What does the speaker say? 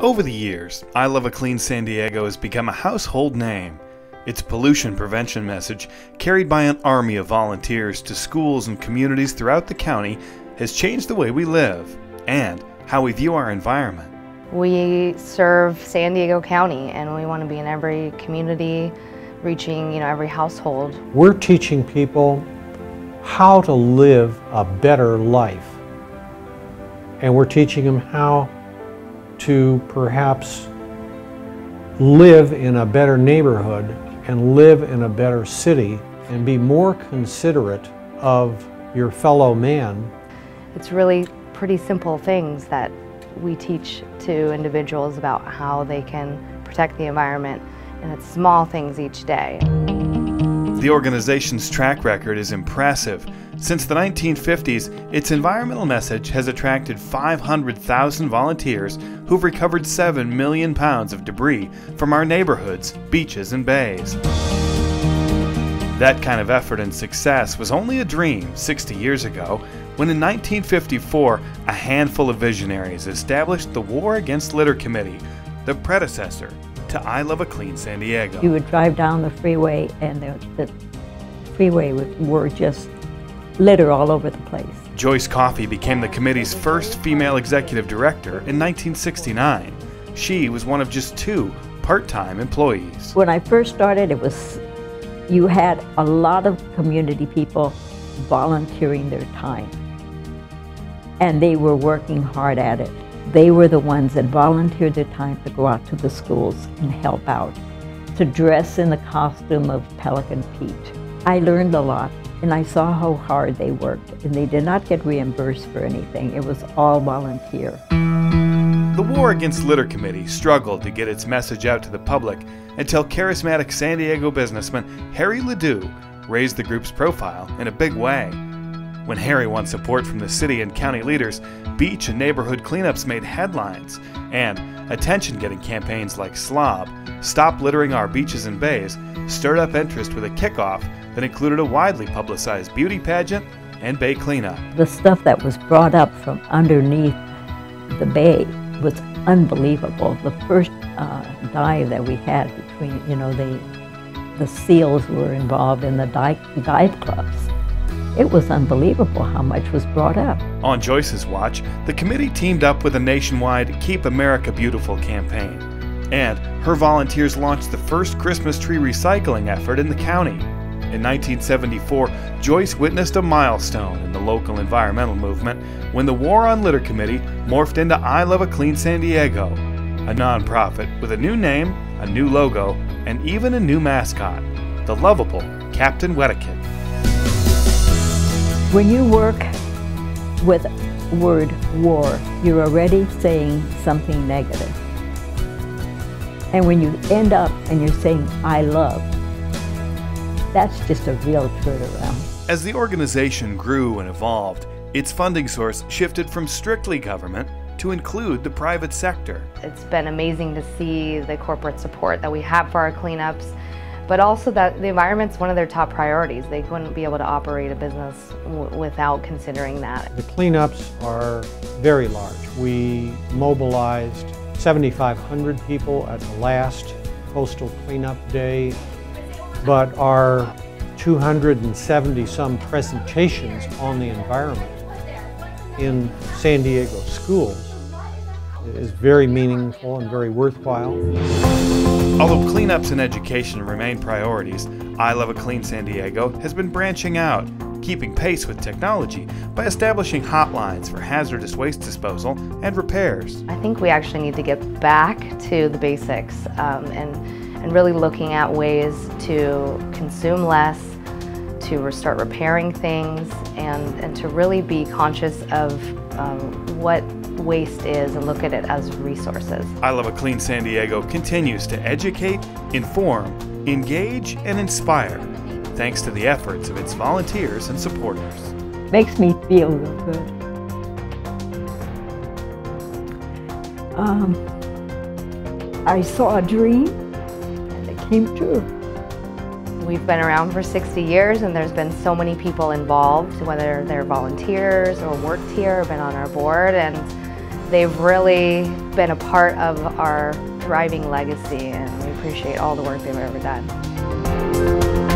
Over the years, I Love a Clean San Diego has become a household name. Its pollution prevention message, carried by an army of volunteers to schools and communities throughout the county, has changed the way we live and how we view our environment. We serve San Diego County, and we want to be in every community, reaching every household. We're teaching people how to live a better life, and we're teaching them how to perhaps live in a better neighborhood and live in a better city and be more considerate of your fellow man. It's really pretty simple things that we teach to individuals about how they can protect the environment, and it's small things each day. The organization's track record is impressive. Since the 1950s, its environmental message has attracted 500,000 volunteers who've recovered 7 million pounds of debris from our neighborhoods, beaches, and bays. That kind of effort and success was only a dream 60 years ago, when in 1954, a handful of visionaries established the War Against Litter Committee, the predecessor to I Love a Clean San Diego. You would drive down the freeway and the freeway were just litter all over the place. Joyce Coffey became the committee's first female executive director in 1969. She was one of just 2 part-time employees. When I first started, you had a lot of community people volunteering their time, and they were working hard at it. They were the ones that volunteered their time to go out to the schools and help out, to dress in the costume of Pelican Pete. I learned a lot, and I saw how hard they worked, and they did not get reimbursed for anything. It was all volunteer. The War Against Litter Committee struggled to get its message out to the public until charismatic San Diego businessman Harry Ledoux raised the group's profile in a big way. When Harry won support from the city and county leaders, beach and neighborhood cleanups made headlines, and attention-getting campaigns like SLOB, Stop Littering Our Beaches and Bays, stirred up interest with a kickoff that included a widely publicized beauty pageant and bay cleanup. The stuff that was brought up from underneath the bay was unbelievable. The first dive that we had between, the seals were involved in the dive clubs. It was unbelievable how much was brought up. On Joyce's watch, the committee teamed up with a nationwide Keep America Beautiful campaign, and her volunteers launched the first Christmas tree recycling effort in the county. In 1974, Joyce witnessed a milestone in the local environmental movement when the War on Litter Committee morphed into I Love a Clean San Diego, a nonprofit with a new name, a new logo, and even a new mascot, the lovable Captain Wetikin. When you work with the word war, you're already saying something negative. And when you end up and you're saying, I love, that's just a real turnaround. As the organization grew and evolved, its funding source shifted from strictly government to include the private sector. It's been amazing to see the corporate support that we have for our cleanups, but also that the environment's one of their top priorities. They wouldn't be able to operate a business without considering that. The cleanups are very large. We mobilized 7,500 people at the last coastal cleanup day, but our 270-some presentations on the environment in San Diego schools is very meaningful and very worthwhile. Although cleanups and education remain priorities, I Love a Clean San Diego has been branching out, keeping pace with technology by establishing hotlines for hazardous waste disposal and repairs. I think we actually need to get back to the basics and really looking at ways to consume less, to start repairing things, and to really be conscious of what waste is and look at it as resources. I Love a Clean San Diego continues to educate, inform, engage, and inspire, thanks to the efforts of its volunteers and supporters. Makes me feel real good. I saw a dream and it came true. We've been around for 60 years and there's been so many people involved, whether they're volunteers or worked here or been on our board, and They've really been a part of our thriving legacy, and we appreciate all the work they've ever done.